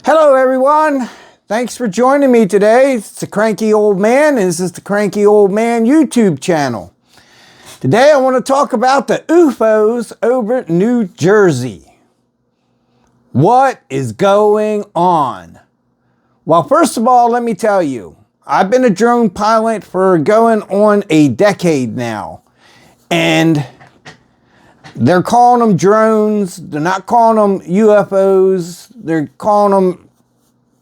Hello everyone, thanks for joining me today. It's the Cranky Old Man, and this is the Cranky Old Man YouTube channel. Today I want to talk about the UFOs over New Jersey. What is going on? Well, first of all, let me tell you, I've been a drone pilot for going on a decade now, and they're calling them drones. They're not calling them UFOs. They're calling them,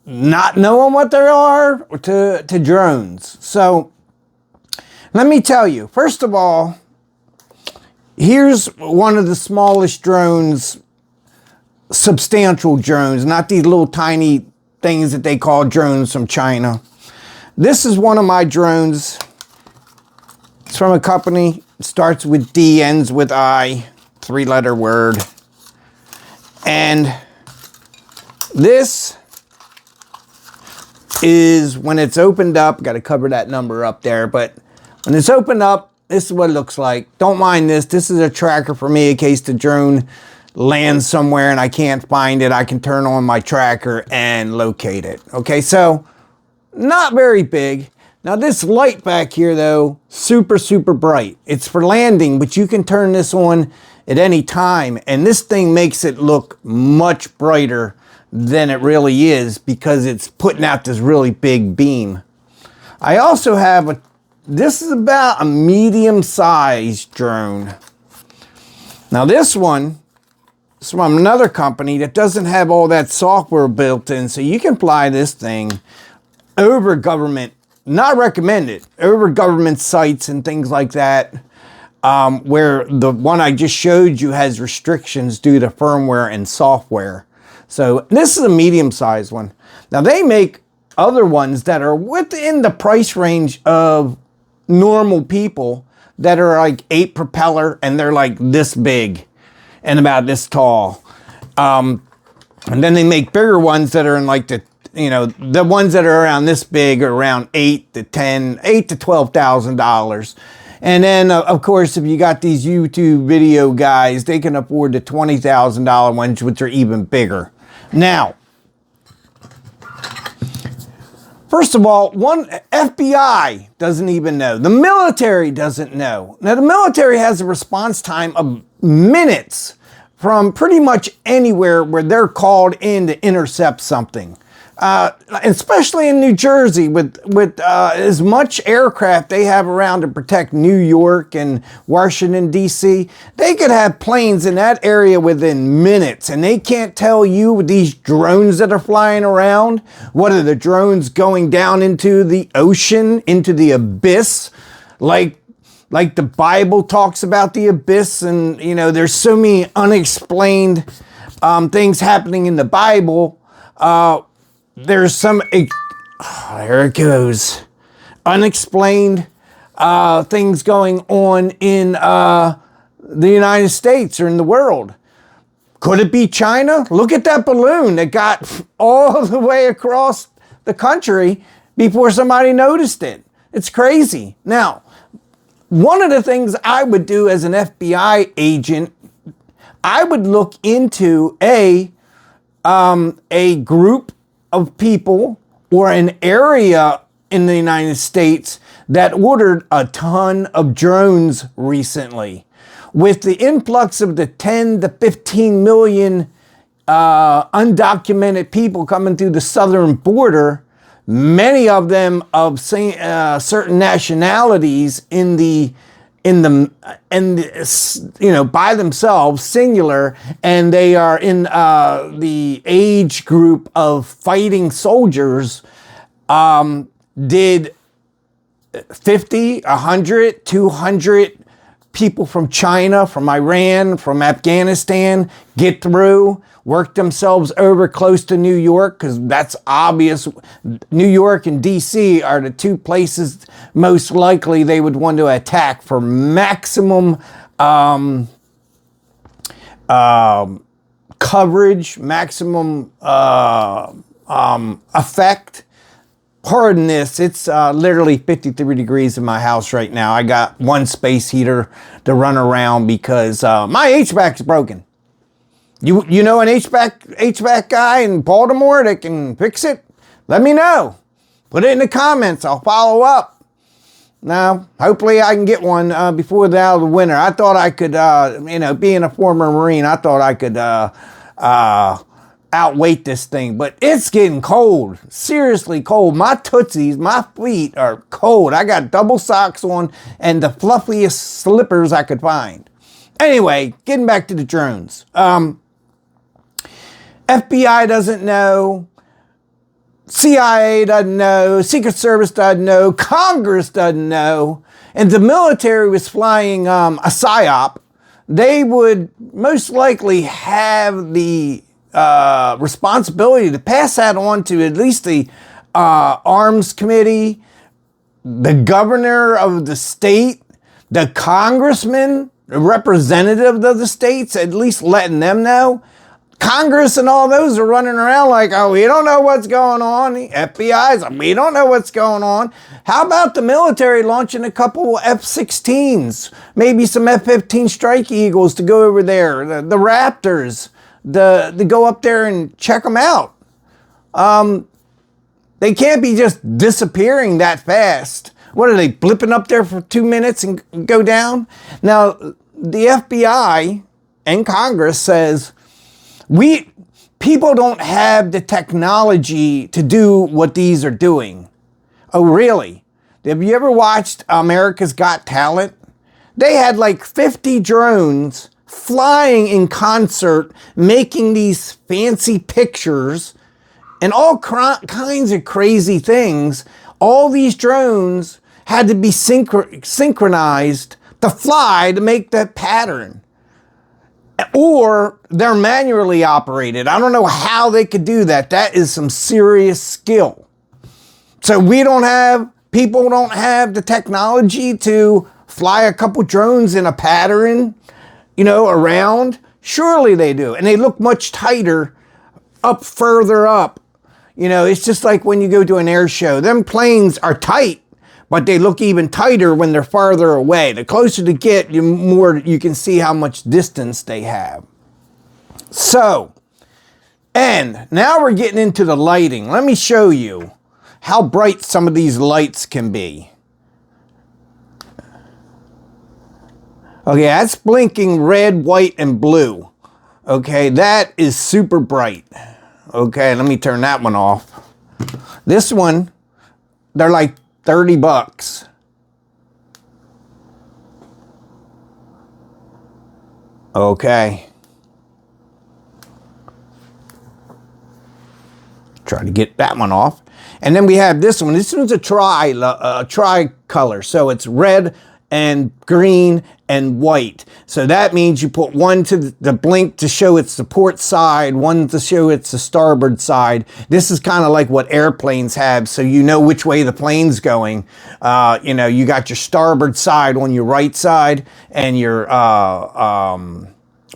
not knowing what they are, to drones. So let me tell you, first of all, here's one of the smallest drones, substantial drones, not these little tiny things that they call drones from China. This is one of my drones. It's from a company. It starts with D, ends with I. 3-letter word. And this is when it's opened up. Got to cover that number up there, but when it's opened up, this is what it looks like. Don't mind this. This is a tracker for me in case the drone lands somewhere and I can't find it. I can turn on my tracker and locate it. Okay, so not very big. Now this light back here though, super bright. It's for landing, but you can turn this on at any time, and this thing makes it look much brighter than it really is because it's putting out this really big beam. I also have this is about a medium-sized drone. Now this one is from another company that doesn't have all that software built in, so you can fly this thing over government, not recommended, over government sites and things like that. Where the one I just showed you has restrictions due to firmware and software. So this is a medium-sized one. Now they make other ones that are within the price range of normal people that are like 8 propeller, and they're like this big and about this tall. And then they make bigger ones that are in like the ones that are around this big are around $8 to $12,000. And then, of course, if you got these YouTube video guys, they can afford the $20,000 ones, which are even bigger. Now, first of all, FBI doesn't even know. The military doesn't know. Now, the military has a response time of minutes from pretty much anywhere where they're called in to intercept something. Especially in New Jersey with as much aircraft they have around to protect New York and Washington, D.C., they could have planes in that area within minutes, and they can't tell you with these drones that are flying around, what are the drones going down into the ocean, into the abyss, like the Bible talks about the abyss, and there's so many unexplained things happening in the Bible. There's some, there it goes, unexplained things going on in the United States or in the world. Could it be China? Look at that balloon that got all the way across the country before somebody noticed it. It's crazy. Now, one of the things I would do as an FBI agent, I would look into a group of people or an area in the United States that ordered a ton of drones recently. With the influx of the 10 to 15 million undocumented people coming through the southern border, many of them of certain nationalities by themselves, singular, and they are in the age group of fighting soldiers, did 50, 100, 200 people from China, from Iran, from Afghanistan get through, work themselves over close to New York, because that's obvious. New York and DC are the two places most likely they would want to attack for maximum coverage, maximum effect. Pardon this, it's literally 53 degrees in my house right now. I got one space heater to run around because my HVAC's broken. You know an HVAC guy in Baltimore that can fix it? Let me know. Put it in the comments. I'll follow up. Now, hopefully I can get one before the end of the winter. I thought I could, being a former Marine, I thought I could outweight this thing. But it's getting cold. Seriously cold. My tootsies, my feet are cold. I got double socks on and the fluffiest slippers I could find. Anyway, getting back to the drones. FBI doesn't know. CIA doesn't know. Secret Service doesn't know. Congress doesn't know. And the military was flying a PSYOP. They would most likely have the responsibility to pass that on to at least the Arms Committee, the governor of the state, the congressman, the representative of the states, at least letting them know. Congress and all those are running around like, oh, we don't know what's going on. The FBI's like, we don't know what's going on. How about the military launching a couple F-16s, maybe some F-15 Strike Eagles to go over there, the Raptors, to go up there and check them out. They can't be just disappearing that fast. What are they, blipping up there for 2 minutes and go down? Now, the FBI and Congress says, people don't have the technology to do what these are doing. Oh, really? Have you ever watched America's Got Talent? They had like 50 drones flying in concert, making these fancy pictures and all kinds of crazy things. All these drones had to be synchronized to fly to make that pattern. Or they're manually operated. I don't know how they could do that. That is some serious skill. So people don't have the technology to fly a couple drones in a pattern, around. Surely they do. And they look much tighter further up. It's just like when you go to an air show. Them planes are tight, but they look even tighter when they're farther away. The closer to get, the more you can see how much distance they have. So, and now we're getting into the lighting. Let me show you how bright some of these lights can be. Okay, that's blinking red, white, and blue. Okay, that is super bright. Okay, let me turn that one off. This one, they're like $30. Okay. Try to get that one off. And then we have this one. This one's a tri-color. So it's red and green and white. So that means you put one to the blink to show it's the port side, one to show it's the starboard side. This is kind of like what airplanes have, so you know which way the plane's going. You got your starboard side on your right side and your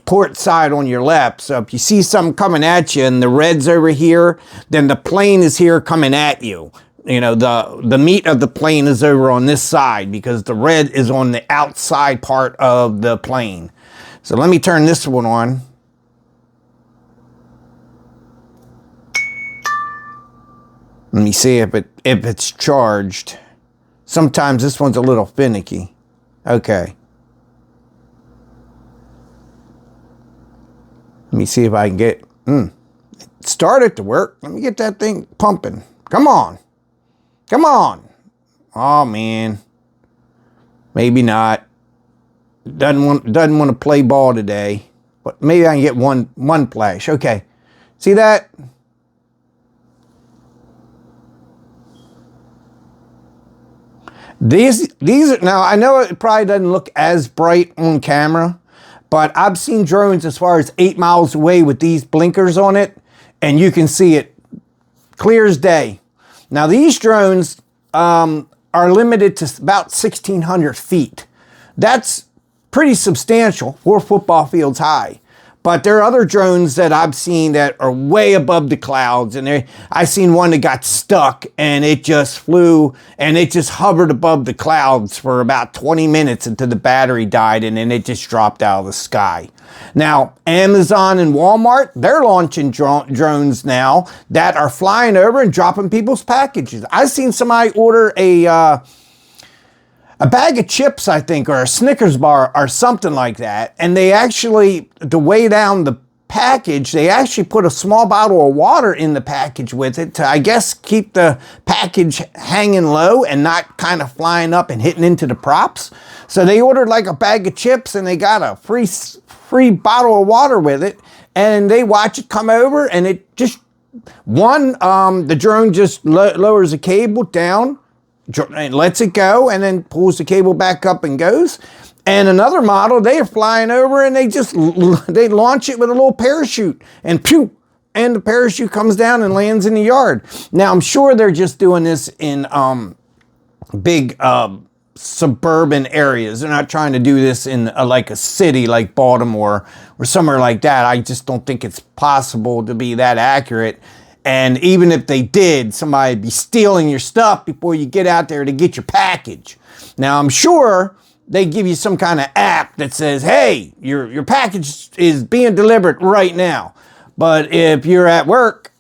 port side on your left. So if you see something coming at you and the red's over here, then the plane is here coming at you. The meat of the plane is over on this side because the red is on the outside part of the plane. So let me turn this one on. Let me see if it's charged. Sometimes this one's a little finicky. Okay. Let me see if I can get, it started to work. Let me get that thing pumping. Come on. Come on. Oh, man. Maybe not. Doesn't want to play ball today. But maybe I can get one flash. Okay. See that? These are, now I know it probably doesn't look as bright on camera, but I've seen drones as far as 8 miles away with these blinkers on it, and you can see it clear as day. Now these drones are limited to about 1,600 feet. That's pretty substantial, 4 football fields high. But there are other drones that I've seen that are way above the clouds. And I seen one that got stuck and it just flew and it just hovered above the clouds for about 20 minutes until the battery died, and then it just dropped out of the sky. Now, Amazon and Walmart, they're launching drones now that are flying over and dropping people's packages. I've seen somebody order a bag of chips, I think, or a Snickers bar or something like that. And they actually, to weigh down the package, they actually put a small bottle of water in the package with it to, I guess, keep the package hanging low and not kind of flying up and hitting into the props. So they ordered like a bag of chips and they got a free bottle of water with it. And they watch it come over and it just, the drone just lowers the cable down, and lets it go, and then pulls the cable back up and goes. And another model, they are flying over and they launch it with a little parachute and pew, and the parachute comes down and lands in the yard. Now I'm sure they're just doing this in big suburban areas. They're not trying to do this in like a city like Baltimore or somewhere like that. I just don't think it's possible to be that accurate. And even if they did, somebody would be stealing your stuff before you get out there to get your package. Now, I'm sure they give you some kind of app that says, hey, your package is being delivered right now. But if you're at work,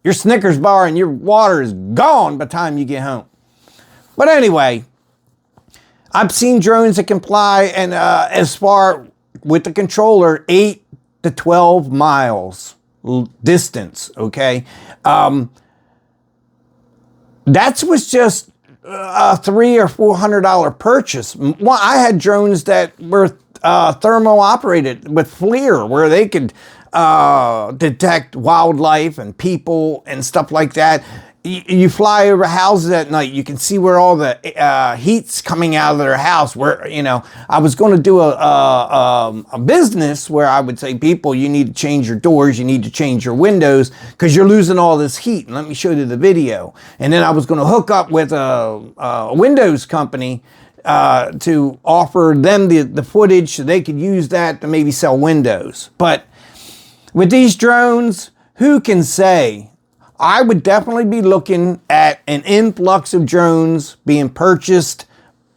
your Snickers bar and your water is gone by the time you get home. But anyway, I've seen drones that can fly and as far with the controller 8 to 12 miles. Distance, okay? That was just a $300 or $400 purchase. I had drones that were thermo operated with FLIR, where they could detect wildlife and people and stuff like that. You fly over houses at night, you can see where all the heat's coming out of their house. Where, you know, I was going to do a business where I would say, people, you need to change your doors, you need to change your windows because you're losing all this heat. And let me show you the video. And then I was going to hook up with a Windows company to offer them the footage so they could use that to maybe sell windows. But with these drones, who can say? I would definitely be looking at an influx of drones being purchased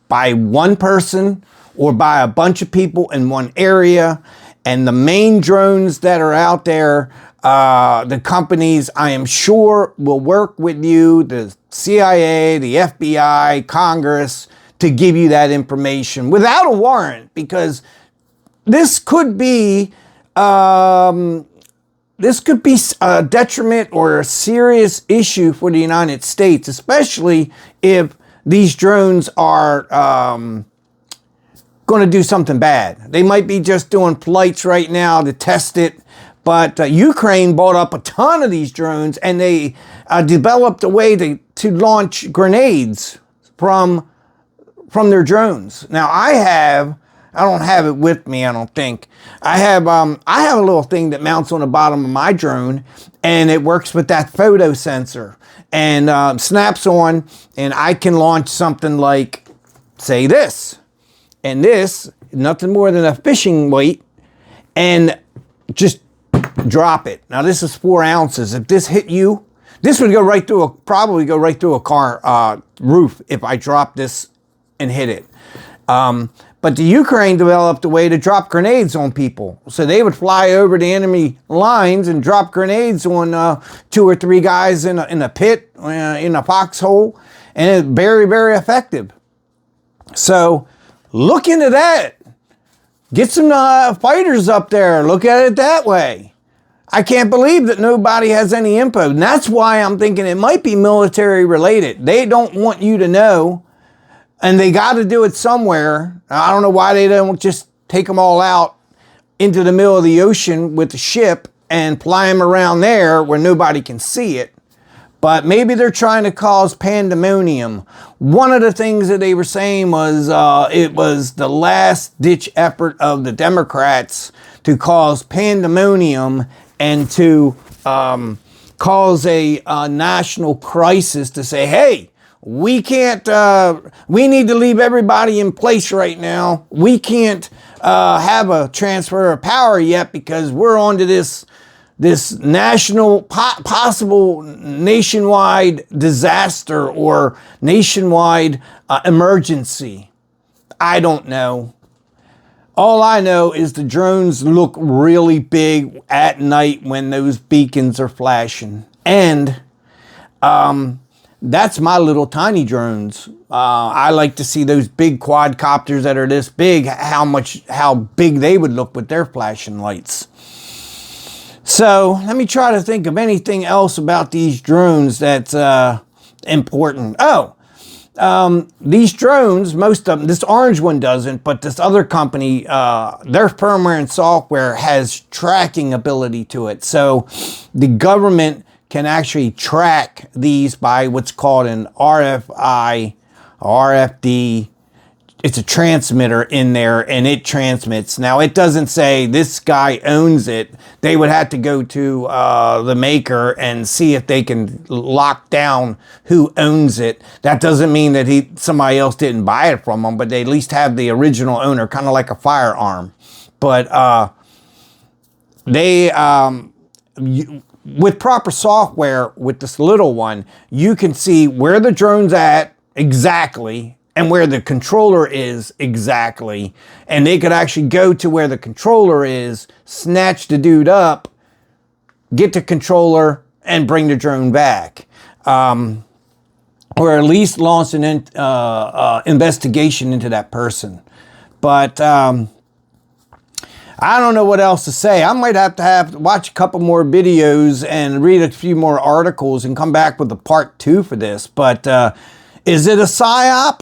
by one person or by a bunch of people in one area. And the main drones that are out there, the companies, I am sure, will work with you, the CIA, the FBI, Congress, to give you that information without a warrant, because this could be a detriment or a serious issue for the United States, especially if these drones are going to do something bad. They might be just doing flights right now to test it, but Ukraine bought up a ton of these drones, and they developed a way to launch grenades from their drones. Now I don't have it with me, I don't think. I have a little thing that mounts on the bottom of my drone, and it works with that photo sensor and snaps on, and I can launch something like, say, this. And this, nothing more than a fishing weight, and just drop it. Now this is 4 ounces. If this hit you, this would probably go right through a car roof if I drop this and hit it. But the Ukraine developed a way to drop grenades on people. So they would fly over the enemy lines and drop grenades on 2 or 3 guys in a pit, in a foxhole. And it's very, very effective. So look into that. Get some fighters up there. Look at it that way. I can't believe that nobody has any info. And that's why I'm thinking it might be military related. They don't want you to know. And they got to do it somewhere. I don't know why they don't just take them all out into the middle of the ocean with the ship and fly them around there where nobody can see it. But maybe they're trying to cause pandemonium. One of the things that they were saying was it was the last ditch effort of the Democrats to cause pandemonium and to cause a national crisis, to say, hey, we can't, we need to leave everybody in place right now. We can't have a transfer of power yet, because we're on to this national, possible nationwide disaster or nationwide emergency. I don't know. All I know is the drones look really big at night when those beacons are flashing. And that's my little tiny drones. I like to see those big quadcopters that are this big, how big they would look with their flashing lights. So let me try to think of anything else about these drones that's important. These drones, most of them, this orange one doesn't, but this other company, their firmware and software has tracking ability to it. So the government can actually track these by what's called an RFI, RFD. It's a transmitter in there, and it transmits. Now, it doesn't say this guy owns it. They would have to go to the maker and see if they can lock down who owns it. That doesn't mean that somebody else didn't buy it from them, but they at least have the original owner, kind of like a firearm. But with proper software, with this little one, you can see where the drone's at exactly, and where the controller is exactly. And they could actually go to where the controller is, snatch the dude up, get the controller, and bring the drone back. Or at least launch an investigation into that person. But I don't know what else to say. I might have to watch a couple more videos and read a few more articles and come back with a part 2 for this. But is it a PSYOP?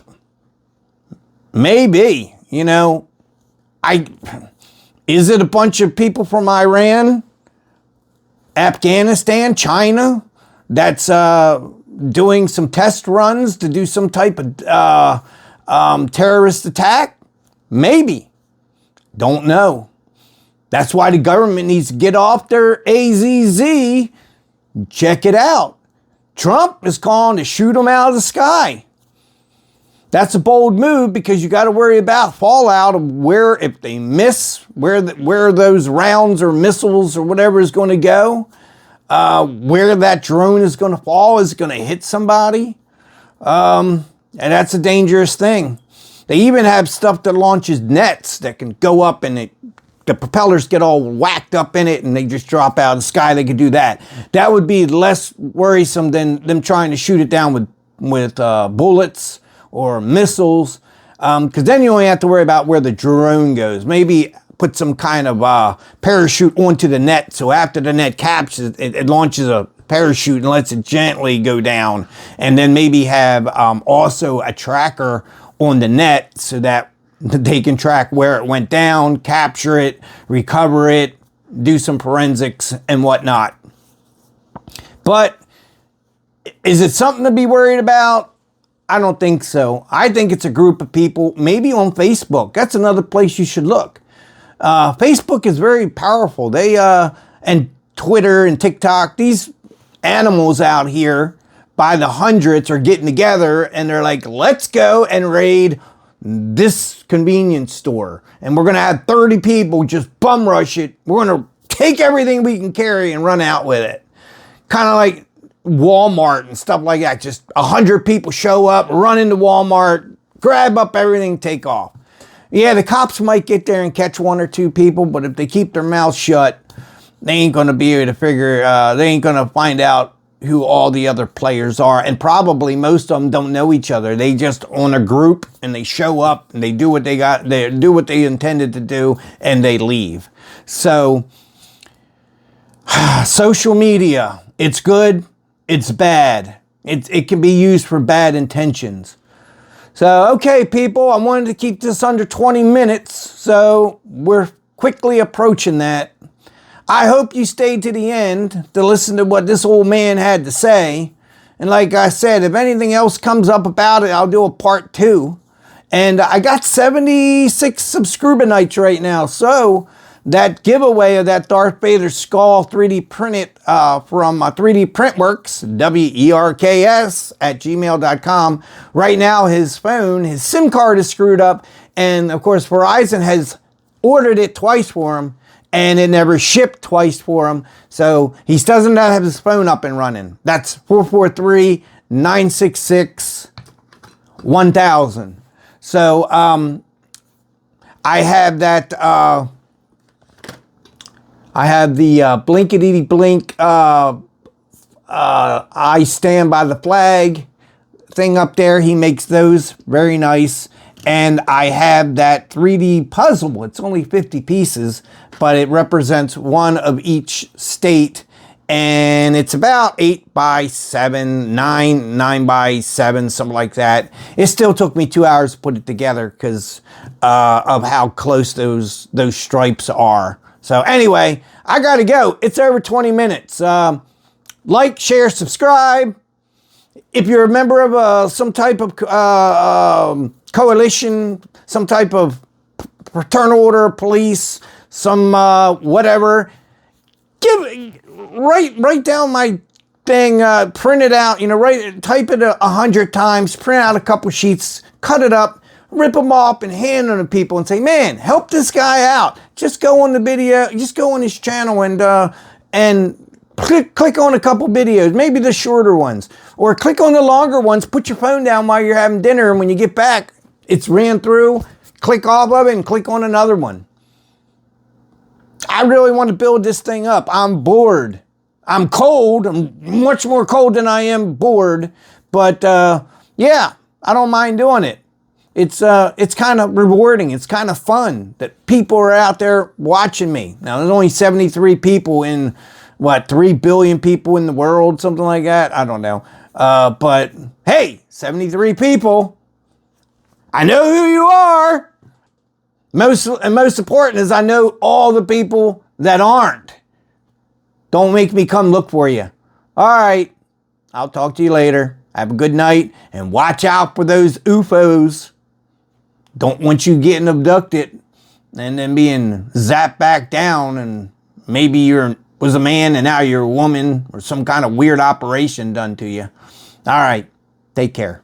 Maybe, is it a bunch of people from Iran, Afghanistan, China, that's doing some test runs to do some type of terrorist attack? Maybe. Don't know. That's why the government needs to get off their AZZ. Check it out. Trump is calling to shoot them out of the sky. That's a bold move, because you got to worry about fallout of where, if they miss, where those rounds or missiles or whatever is going to go, where that drone is going to fall, is it going to hit somebody? And that's a dangerous thing. They even have stuff that launches nets that can go up, and the propellers get all whacked up in it and they just drop out of the sky. They could do that. That would be less worrisome than them trying to shoot it down with bullets or missiles, because then you only have to worry about where the drone goes. Maybe put some kind of parachute onto the net, so after the net captures it, it launches a parachute and lets it gently go down. And then maybe have also a tracker on the net, so that they can track where it went down, capture it, recover it, do some forensics and whatnot. But is it something to be worried about? I don't think so. I think it's a group of people, maybe on Facebook. That's another place you should look. Facebook is very powerful. And Twitter and TikTok, these animals out here by the hundreds are getting together, and they're like, let's go and raid this convenience store. And we're going to have 30 people just bum rush it. We're going to take everything we can carry and run out with it. Kind of like Walmart and stuff like that. Just 100 people show up, run into Walmart, grab up everything, take off. Yeah, the cops might get there and catch 1 or 2 people, but if they keep their mouths shut, they ain't going to be able to they ain't going to find out who all the other players are. And probably most of them don't know each other. They just on a group, and they show up and they do what they do what they intended to do, and they leave. So social media, it's good. It's bad. It can be used for bad intentions. So, okay, people, I wanted to keep this under 20 minutes, so we're quickly approaching that. I hope you stayed to the end to listen to what this old man had to say. And like I said, if anything else comes up about it, I'll do a part 2. And I got 76 subscribers right now, so that giveaway of that Darth Vader skull 3D printed from 3D Printworks, WERKS@gmail.com. Right now, his SIM card is screwed up. And of course, Verizon has ordered it twice for him, and it never shipped twice for him. So he doesn't have his phone up and running. That's 443-966-1000. So I have that. I have the blinkety blink. I stand by the flag thing up there. He makes those very nice. And I have that 3D puzzle. It's only 50 pieces, but it represents one of each state. And it's about 8 by 7, 9 by 7, something like that. It still took me 2 hours to put it together because of how close those stripes are. So anyway, I gotta go. It's over 20 minutes. Like, share, subscribe. If you're a member of some type of coalition, some type of fraternal order, police, some whatever, write down my thing, print it out, type it 100 times, print out a couple sheets, cut it up, rip them off and hand them to people and say, man, help this guy out. Just go on the video, just go on his channel and click on a couple videos, maybe the shorter ones, or click on the longer ones, put your phone down while you're having dinner, and when you get back, it's ran through, click off of it and click on another one. I really want to build this thing up. I'm bored. I'm cold. I'm much more cold than I am bored, but yeah, I don't mind doing it. It's kind of rewarding. It's kind of fun that people are out there watching me. Now, there's only 73 people in, 3 billion people in the world, something like that? I don't know. But hey, 73 people. I know who you are. Most important is I know all the people that aren't. Don't make me come look for you. All right. I'll talk to you later. Have a good night and watch out for those UFOs. Don't want you getting abducted and then being zapped back down and maybe you was a man and now you're a woman or some kind of weird operation done to you. All right. Take care.